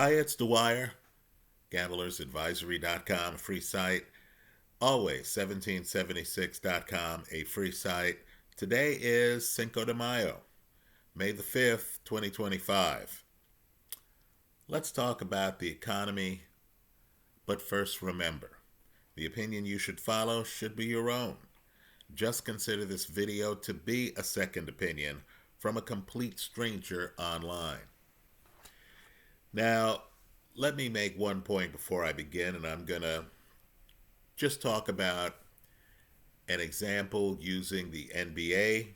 Hi, it's Dwyer, gamblersadvisory.com, a free site. Always 1776.com, a free site. Today is Cinco de Mayo, May the 5th, 2025. Let's talk about the economy, but first remember, the opinion you should follow should be your own. Just consider this video to be a second opinion from a complete stranger online. Now, let me make one point before I begin, and I'm going to just talk about an example using the NBA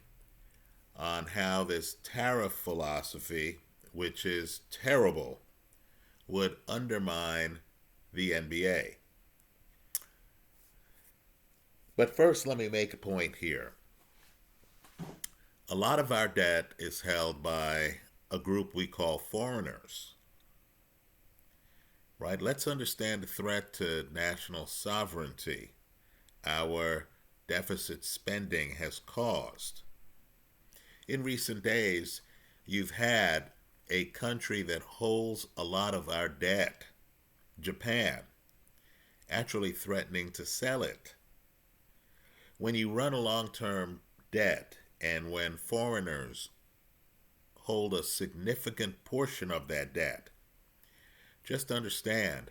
on how this tariff philosophy, which is terrible, would undermine the NBA. But first, let me make a point here. A lot of our debt is held by a group we call foreigners. Right? Let's understand the threat to national sovereignty our deficit spending has caused. In recent days, you've had a country that holds a lot of our debt, Japan, actually threatening to sell it. When you run a long-term debt and when foreigners hold a significant portion of that debt, just understand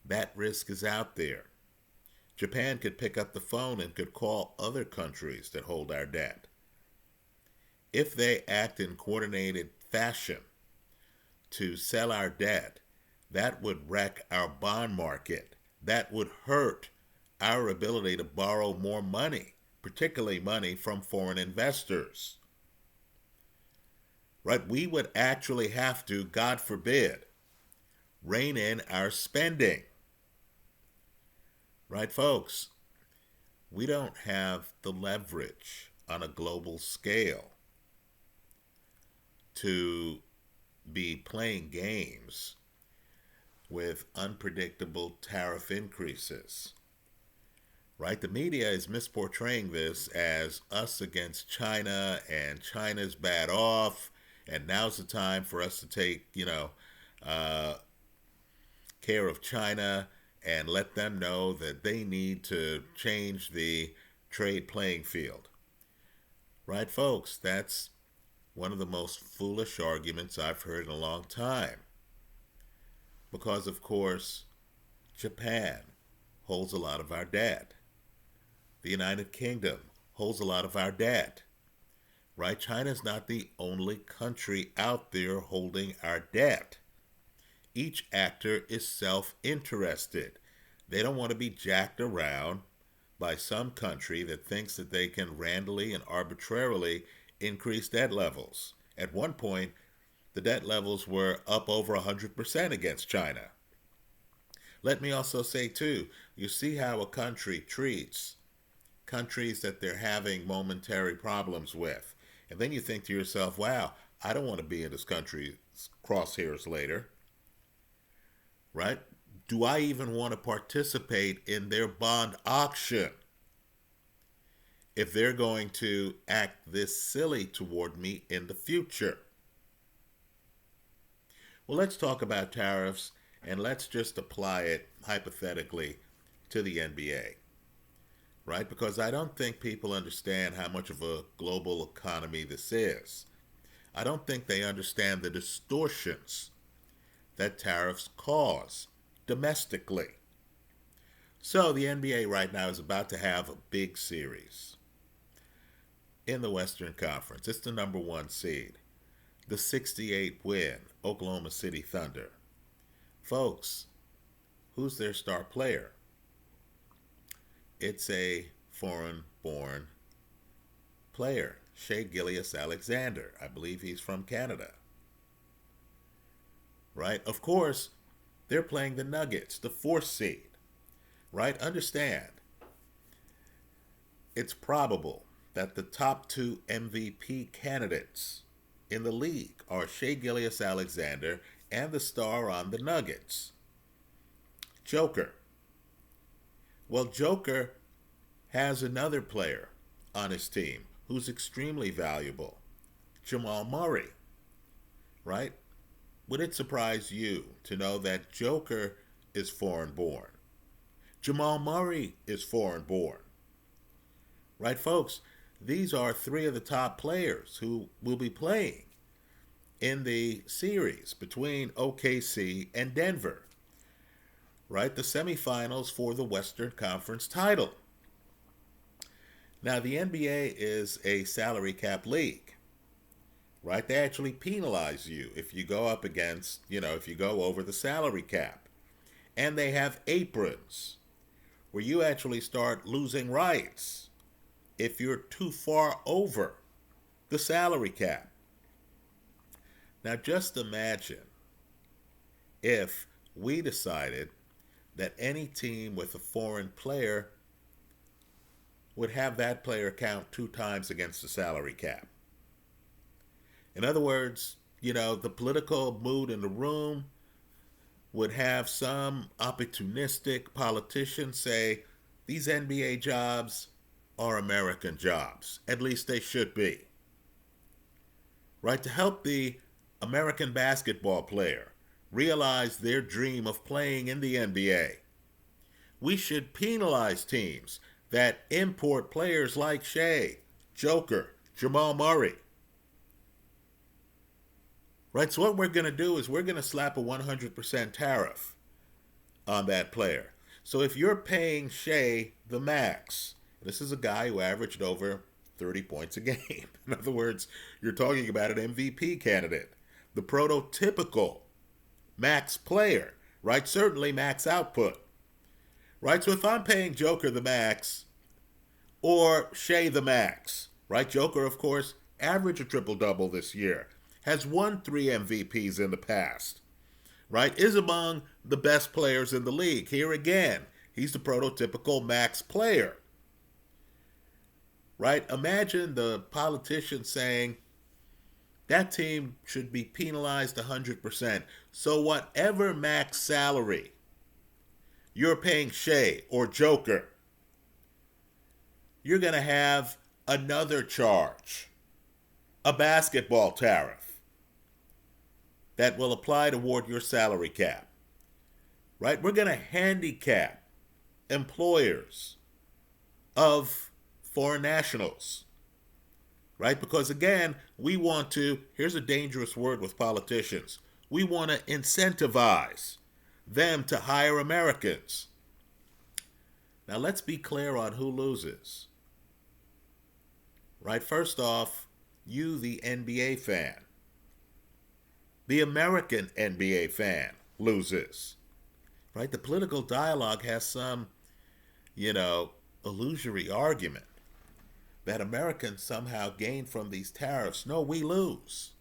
that risk is out there. Japan could pick up the phone and could call other countries that hold our debt. If they act in coordinated fashion to sell our debt, that would wreck our bond market. That would hurt our ability to borrow more money, particularly money from foreign investors. Right? We would actually have to, God forbid, rein in our spending. Right, folks? We don't have the leverage on a global scale to be playing games with unpredictable tariff increases. Right? The media is misportraying this as us against China and China's bad off, and now's the time for us to take, care of China and let them know that they need to change the trade playing field. Right, folks? That's one of the most foolish arguments I've heard in a long time. Because, of course, Japan holds a lot of our debt. The United Kingdom holds a lot of our debt. Right? China's not the only country out there holding our debt. Each actor is self-interested. They don't want to be jacked around by some country that thinks that they can randomly and arbitrarily increase debt levels. At one point, the debt levels were up over 100% against China. Let me also say, too, you see how a country treats countries that they're having momentary problems with. And then you think to yourself, wow, I don't want to be in this country's crosshairs later. Right? Do I even want to participate in their bond auction if they're going to act this silly toward me in the future? Well, let's talk about tariffs, and let's just apply it hypothetically to the NBA. Right? Because I don't think people understand how much of a global economy this is. I don't think they understand the distortions that tariffs cause domestically. So the NBA right now is about to have a big series in the Western Conference. It's the number one seed, the 68 win Oklahoma City Thunder. Folks, who's their star player? It's a foreign-born player, Shai Gilgeous-Alexander. I believe he's from Canada. Right? Of course, they're playing the Nuggets, the fourth seed. Right? Understand, it's probable that the top two MVP candidates in the league are Shai Gilgeous-Alexander and the star on the Nuggets, Joker. Well, Joker has another player on his team who's extremely valuable, Jamal Murray, right? would it surprise you to know that Joker is foreign born? Jamal Murray is foreign born. Right, folks? These are three of the top players who will be playing in the series between OKC and Denver. Right? The semifinals for the Western Conference title. Now, the NBA is a salary cap league. Right? They actually penalize you if you go up against, if you go over the salary cap. And they have aprons where you actually start losing rights if you're too far over the salary cap. Now, just imagine if we decided that any team with a foreign player would have that player count 2 times against the salary cap. In other words, the political mood in the room would have some opportunistic politician say, these NBA jobs are American jobs. At least they should be. Right? To help the American basketball player realize their dream of playing in the NBA, we should penalize teams that import players like Shea, Joker, Jamal Murray. Right? So what we're going to do is we're going to slap a 100% tariff on that player. So if you're paying Shea the max, this is a guy who averaged over 30 points a game. In other words, you're talking about an MVP candidate, the prototypical max player, right? Certainly max output, right? So if I'm paying Joker the max or Shea the max, right? Joker, of course, averaged a triple-double this year, has won 3 MVPs in the past, right? Is among the best players in the league. Here again, he's the prototypical max player. Right? Imagine the politician saying that team should be penalized 100%. So whatever max salary you're paying Shea or Joker, you're going to have another charge, a basketball tariff that will apply toward your salary cap. Right? We're going to handicap employers of foreign nationals, right? Because again, we want to, here's a dangerous word with politicians, we want to incentivize them to hire Americans. Now let's be clear on who loses. Right? First off, you, the NBA fan. The American NBA fan loses. Right? The political dialogue has some, illusory argument that Americans somehow gain from these tariffs. No, we lose.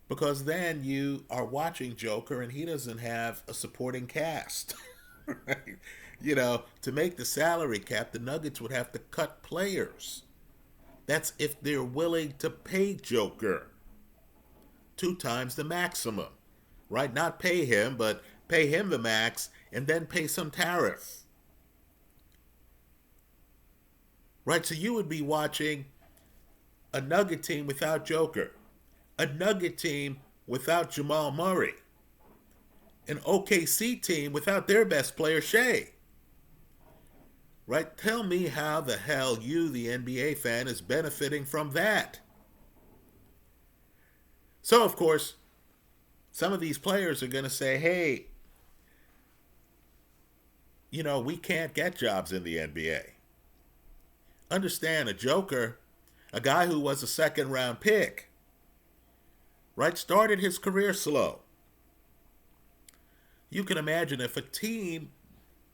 Because then you are watching Joker and he doesn't have a supporting cast. Right? To make the salary cap, the Nuggets would have to cut players. That's if they're willing to pay Joker 2 times the maximum. Right? Not pay him, but pay him the max and then pay some tariff. Right, so you would be watching a Nugget team without Joker, a Nugget team without Jamal Murray, an OKC team without their best player, Shea. Right, tell me how the hell you, the NBA fan, is benefiting from that. So, of course, some of these players are going to say, hey, we can't get jobs in the NBA. Understand, a Joker, a guy who was a second-round pick, right, started his career slow. You can imagine if a team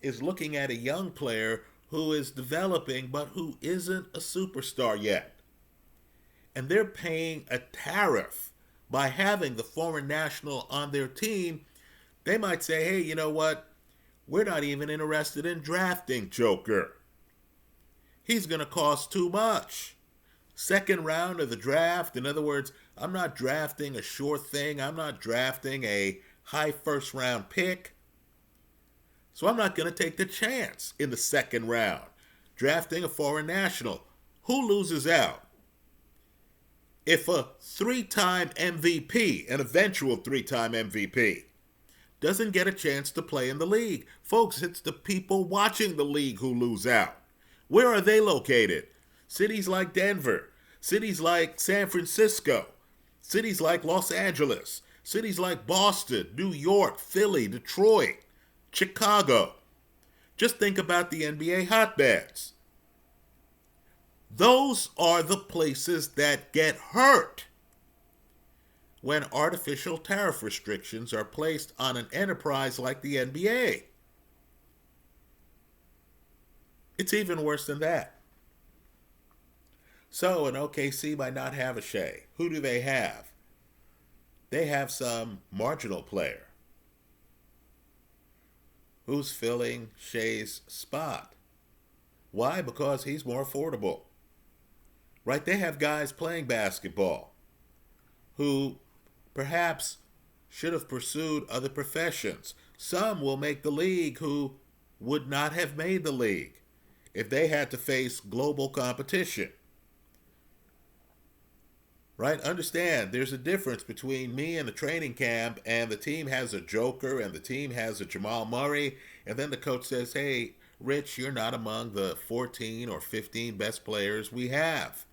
is looking at a young player who is developing but who isn't a superstar yet, and they're paying a tariff by having the foreign national on their team, they might say, hey, you know what? We're not even interested in drafting Joker. He's going to cost too much. Second round of the draft. In other words, I'm not drafting a sure thing. I'm not drafting a high first round pick. So I'm not going to take the chance in the second round drafting a foreign national. Who loses out? If a 3-time MVP, an eventual 3-time MVP, doesn't get a chance to play in the league, folks, it's the people watching the league who lose out. Where are they located? Cities like Denver, cities like San Francisco, cities like Los Angeles, cities like Boston, New York, Philly, Detroit, Chicago. Just think about the NBA hotbeds. Those are the places that get hurt when artificial tariff restrictions are placed on an enterprise like the NBA. It's even worse than that. So an OKC might not have a Shea. Who do they have? They have some marginal player who's filling Shea's spot. Why? Because he's more affordable. Right? They have guys playing basketball who perhaps should have pursued other professions. Some will make the league who would not have made the league if they had to face global competition. Right? Understand, there's a difference between me and the training camp, and the team has a Joker and the team has a Jamal Murray, and then the coach says, hey, Rich, you're not among the 14 or 15 best players we have.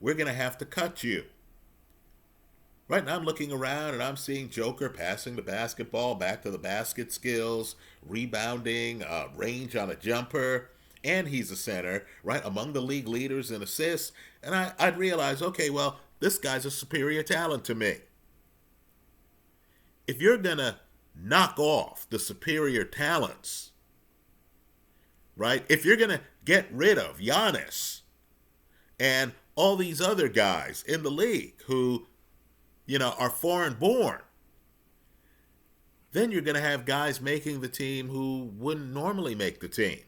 We're going to have to cut you. Right now I'm looking around and I'm seeing Joker passing the basketball back to the basket skills, rebounding, range on a jumper, and he's a center, right, among the league leaders in assists. And I'd realize, okay, well, this guy's a superior talent to me. If you're going to knock off the superior talents, right, if you're going to get rid of Giannis and all these other guys in the league who, are foreign born, then you're going to have guys making the team who wouldn't normally make the team.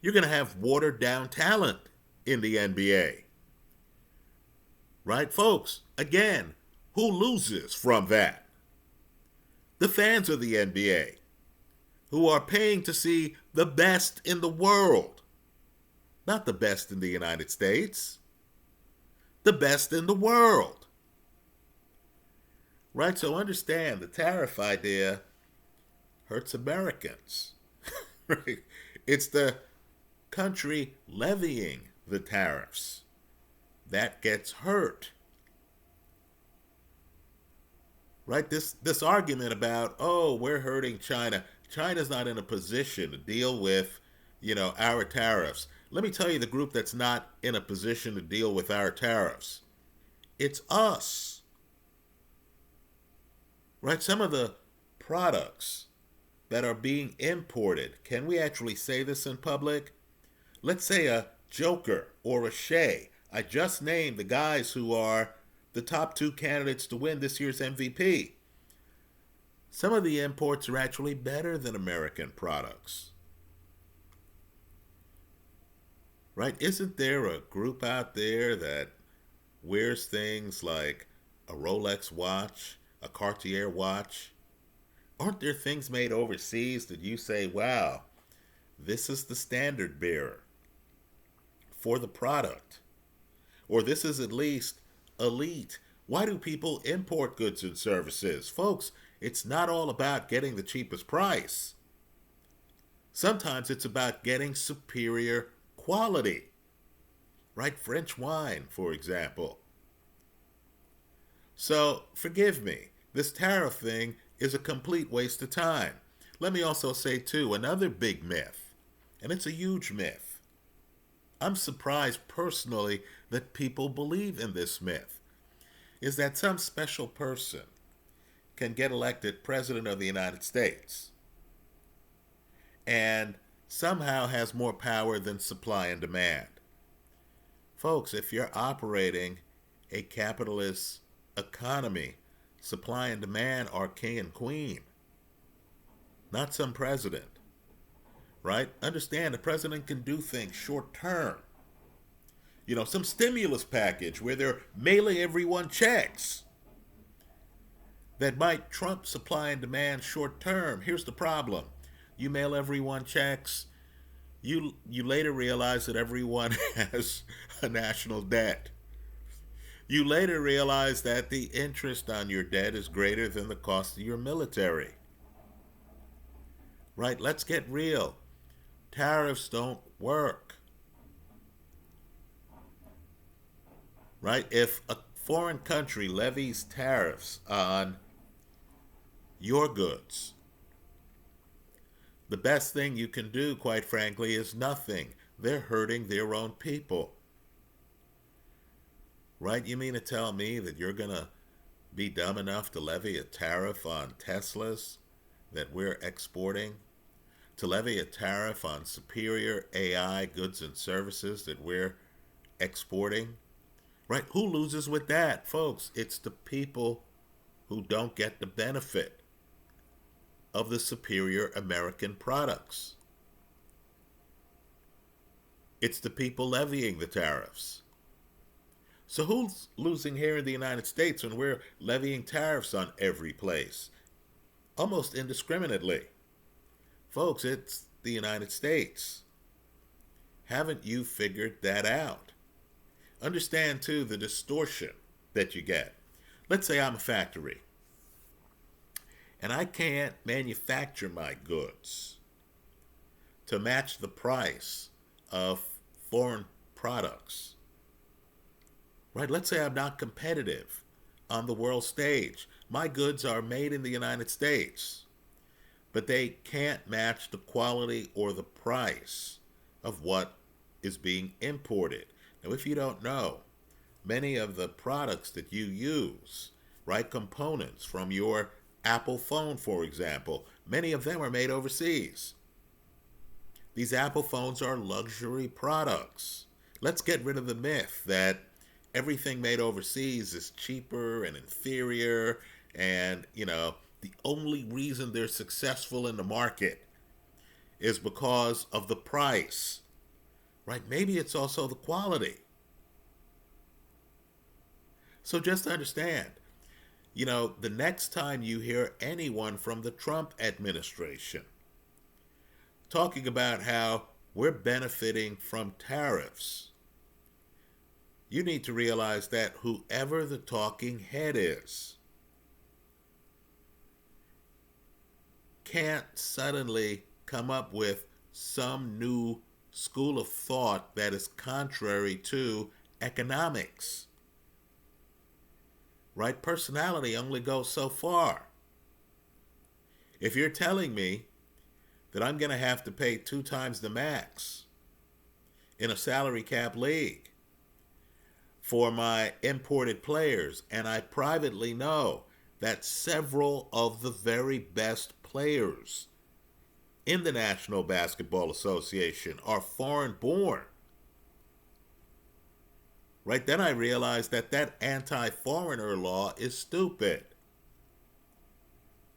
You're going to have watered down talent in the NBA. Right, folks? Again, who loses from that? The fans of the NBA, who are paying to see the best in the world. Not the best in the United States. The best in the world. Right, so understand the tariff idea hurts Americans. Right? It's the country levying the tariffs that gets hurt. Right? This argument about, we're hurting China. China's not in a position to deal with, our tariffs. Let me tell you the group that's not in a position to deal with our tariffs. It's us. Right? Some of the products that are being imported, can we actually say this in public? Let's say a Joker or a Shea. I just named the guys who are the top 2 candidates to win this year's MVP. Some of the imports are actually better than American products. Right? Isn't there a group out there that wears things like a Rolex watch, a Cartier watch? Aren't there things made overseas that you say, wow, this is the standard bearer for the product? Or this is at least elite. Why do people import goods and services? Folks, it's not all about getting the cheapest price. Sometimes it's about getting superior quality. Right? French wine, for example. So, forgive me, this tariff thing is a complete waste of time. Let me also say, too, another big myth, and it's a huge myth. I'm surprised personally that people believe in this myth, is that some special person can get elected President of the United States and somehow has more power than supply and demand. Folks, if you're operating a capitalist economy, supply and demand are king and queen, not some president. Right? Understand the president can do things short term. Some stimulus package where they're mailing everyone checks that might trump supply and demand short term. Here's the problem. You mail everyone checks, you later realize that everyone has a national debt. You later realize that the interest on your debt is greater than the cost of your military. Right? Let's get real. Tariffs don't work. Right? If a foreign country levies tariffs on your goods, the best thing you can do, quite frankly, is nothing. They're hurting their own people. Right? You mean to tell me that you're going to be dumb enough to levy a tariff on Teslas that we're exporting? To levy a tariff on superior AI goods and services that we're exporting? Right? Who loses with that, folks? It's the people who don't get the benefit of the superior American products. It's the people levying the tariffs. So who's losing here in the United States when we're levying tariffs on every place? Almost indiscriminately. Folks, it's the United States. Haven't you figured that out? Understand, too, the distortion that you get. Let's say I'm a factory, and I can't manufacture my goods to match the price of foreign products. Right? Let's say I'm not competitive on the world stage. My goods are made in the United States, but they can't match the quality or the price of what is being imported. Now, if you don't know, many of the products that you use, right, components from your Apple phone, for example, many of them are made overseas. These Apple phones are luxury products. Let's get rid of the myth that everything made overseas is cheaper and inferior, and, the only reason they're successful in the market is because of the price. Right? Maybe it's also the quality. So just understand, the next time you hear anyone from the Trump administration talking about how we're benefiting from tariffs, you need to realize that whoever the talking head is can't suddenly come up with some new school of thought that is contrary to economics. Right? Personality only goes so far. If you're telling me that I'm going to have to pay 2 times the max in a salary cap league for my imported players, and I privately know that several of the very best players in the National Basketball Association are foreign born, right? Then I realize that anti-foreigner law is stupid.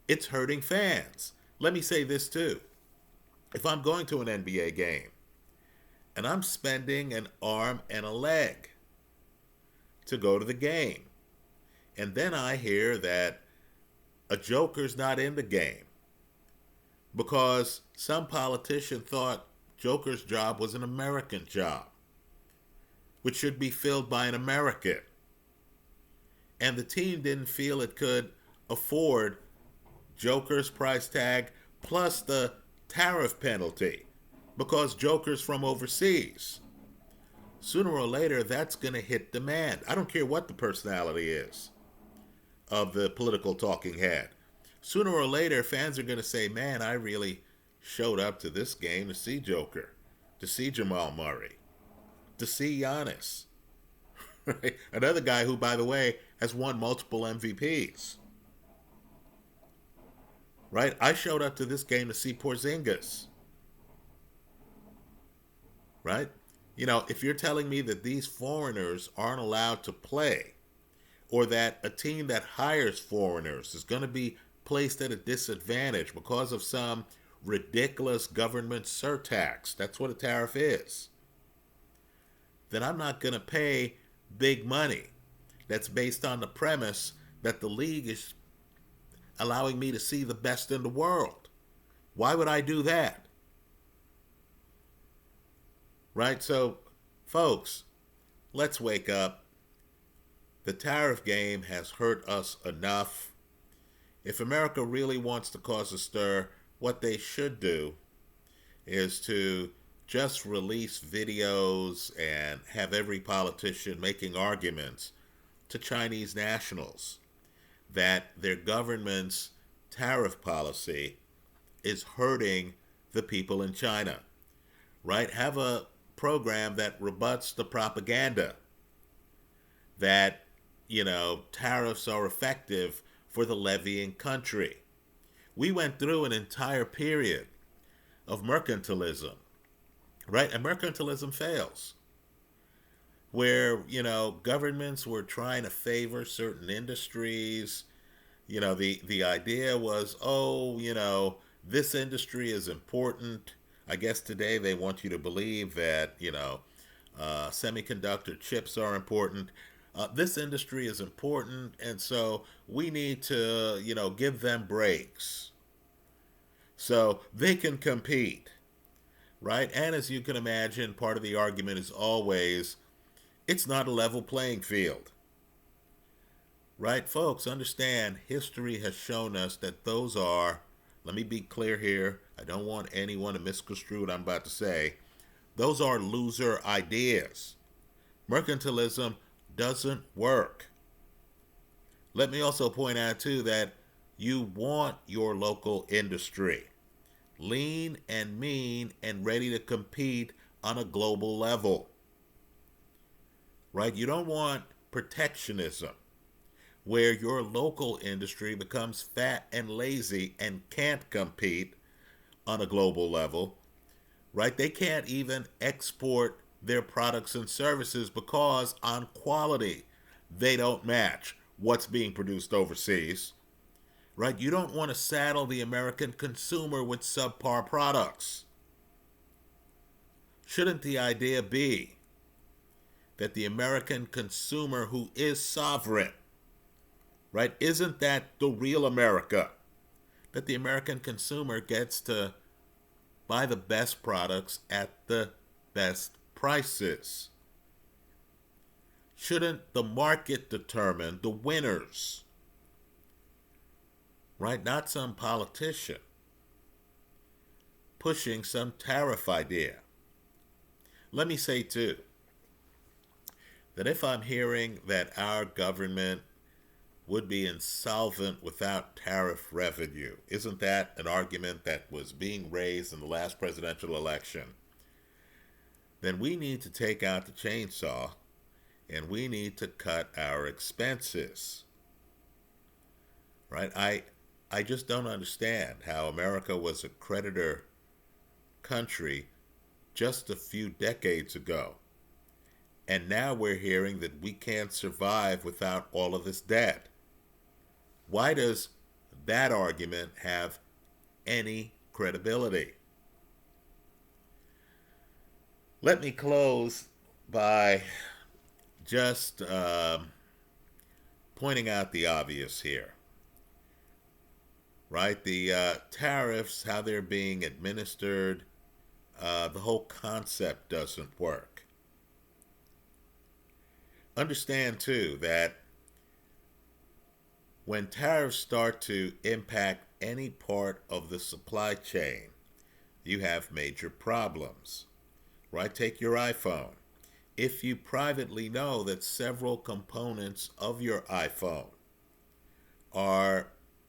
It's hurting fans. Let me say this too. If I'm going to an NBA game and I'm spending an arm and a leg to go to the game, and then I hear that a joker's not in the game because some politician thought joker's job was an American job, which should be filled by an American, and the team didn't feel it could afford joker's price tag plus the tariff penalty because joker's from overseas. Sooner or later, that's going to hit demand. I don't care what the personality is of the political talking head. Sooner or later, fans are going to say, man, I really showed up to this game to see Joker, to see Jamal Murray, to see Giannis. Right? Another guy who, by the way, has won multiple MVPs. Right? I showed up to this game to see Porzingis. Right? If you're telling me that these foreigners aren't allowed to play, or that a team that hires foreigners is going to be placed at a disadvantage because of some ridiculous government surtax, that's what a tariff is, then I'm not going to pay big money that's based on the premise that the league is allowing me to see the best in the world. Why would I do that? Right? So, folks, let's wake up. the tariff game has hurt us enough. If America really wants to cause a stir, what they should do is to just release videos and have every politician making arguments to Chinese nationals that their government's tariff policy is hurting the people in China, right? Have a program that rebuts the propaganda that, tariffs are effective for the levying country. We went through an entire period of mercantilism, right? And mercantilism fails, where, governments were trying to favor certain industries. The idea was, this industry is important. I guess today they want you to believe that, semiconductor chips are important. This industry is important, and so we need to, give them breaks so they can compete, right? And as you can imagine, part of the argument is always, it's not a level playing field. Right, folks, understand history has shown us that those are, let me be clear here, I don't want anyone to misconstrue what I'm about to say, those are loser ideas. Mercantilism doesn't work. Let me also point out, too, that you want your local industry lean and mean and ready to compete on a global level. Right? You don't want protectionism, where your local industry becomes fat and lazy and can't compete on a global level, right? They can't even export their products and services because on quality, they don't match what's being produced overseas, right? You don't want to saddle the American consumer with subpar products. Shouldn't the idea be that the American consumer who is sovereign, right? Isn't that the real America? That the American consumer gets to buy the best products at the best prices. Shouldn't the market determine the winners? Right? Not some politician pushing some tariff idea. Let me say, too, that if I'm hearing that our government would be insolvent without tariff revenue, isn't that an argument that was being raised in the last presidential election? Then we need to take out the chainsaw and we need to cut our expenses. Right? I just don't understand how America was a creditor country just a few decades ago. And now we're hearing that we can't survive without all of this debt. Why does that argument have any credibility? Let me close by just pointing out the obvious here. Right? The tariffs, how they're being administered, the whole concept doesn't work. Understand, too, that when tariffs start to impact any part of the supply chain, you have major problems. Right? Take your iPhone. If you privately know that several components of your iPhone are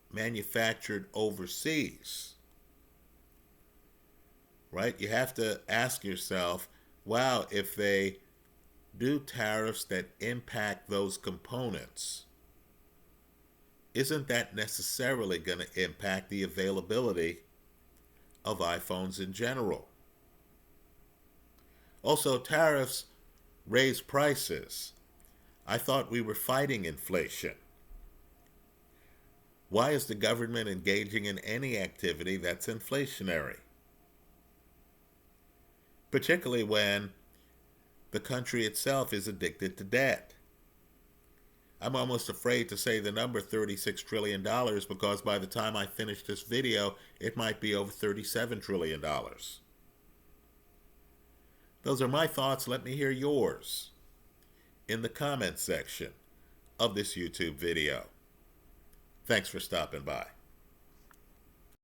manufactured overseas, right? You have to ask yourself, wow, if they do tariffs that impact those components, isn't that necessarily going to impact the availability of iPhones in general? Also, tariffs raise prices. I thought we were fighting inflation. Why is the government engaging in any activity that's inflationary? Particularly when the country itself is addicted to debt. I'm almost afraid to say the number $36 trillion because by the time I finish this video, it might be over $37 trillion. Those are my thoughts. Let me hear yours in the comments section. of this YouTube video. Thanks for stopping by.